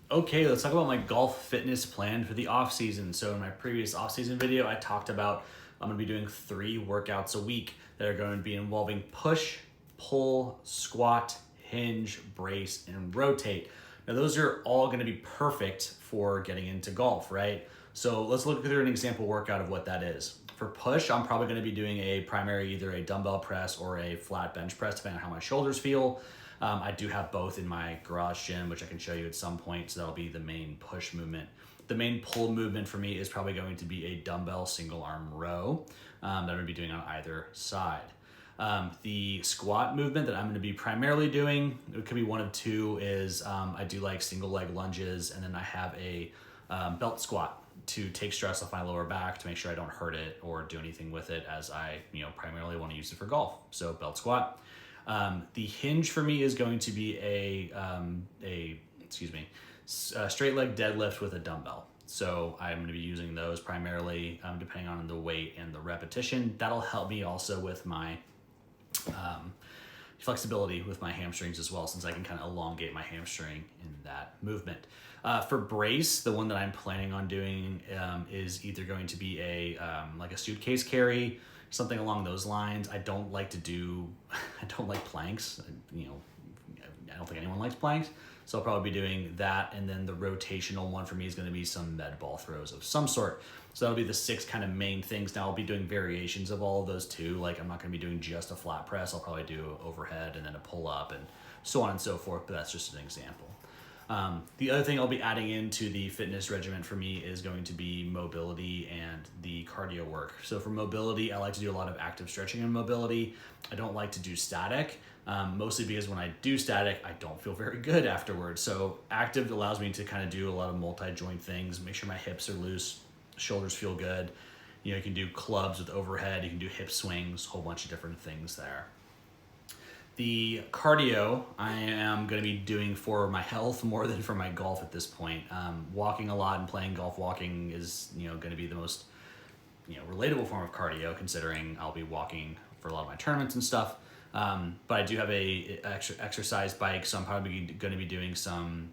Okay, let's talk about my golf fitness plan for the off season. So in my previous off season video, I talked about I'm going to be doing 3 workouts a week that are going to be involving push, pull, squat, hinge, brace, and rotate. Now those are all going to be perfect for getting into golf, right? So let's look through an example workout of what that is. For push, I'm probably going to be doing a primary, either a dumbbell press or a flat bench press, depending on how my shoulders feel. I do have both in my garage gym, which I can show you at some point. So that'll be the main push movement. The main pull movement for me is probably going to be a dumbbell single arm row that I'm going to be doing on either side. The squat movement that I'm going to be primarily doing, it could be one of two, is I do like single leg lunges, and then I have a belt squat to take stress off my lower back to make sure I don't hurt it or do anything with it, as I primarily want to use it for golf. So belt squat. The hinge for me is going to be a straight leg deadlift with a dumbbell. So I'm going to be using those primarily, depending on the weight and the repetition. That'll help me also with my flexibility with my hamstrings as well, since I can kind of elongate my hamstring in that movement. For brace, the one that I'm planning on doing is either going to be like a suitcase carry, something along those lines. I don't like planks. I don't think anyone likes planks. So I'll probably be doing that. And then the rotational one for me is going to be some med ball throws of some sort. So that'll be the 6 kind of main things. Now I'll be doing variations of all of those too. Like I'm not going to be doing just a flat press. I'll probably do overhead and then a pull up and so on and so forth. But that's just an example. The other thing I'll be adding into the fitness regimen for me is going to be mobility and the cardio work. So for mobility, I like to do a lot of active stretching and mobility. I don't like to do static, mostly because when I do static, I don't feel very good afterwards. So active allows me to kind of do a lot of multi-joint things, make sure my hips are loose, shoulders feel good. You can do clubs with overhead, you can do hip swings, a whole bunch of different things there. The cardio I am going to be doing for my health more than for my golf at this point. Walking a lot and playing golf walking is going to be the most relatable form of cardio, considering I'll be walking for a lot of my tournaments and stuff. But I do have a exercise bike, so I'm probably going to be doing some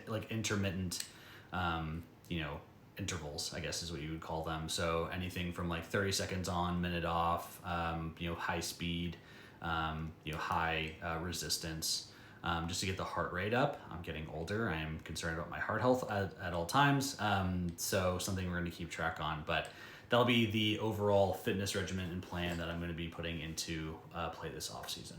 like intermittent intervals, I guess is what you would call them. So anything from like 30 seconds on, minute off, high speed, high resistance, just to get the heart rate up. I'm getting older. I am concerned about my heart health at all times. So something we're going to keep track on, but that'll be the overall fitness regimen and plan that I'm going to be putting into play this off season.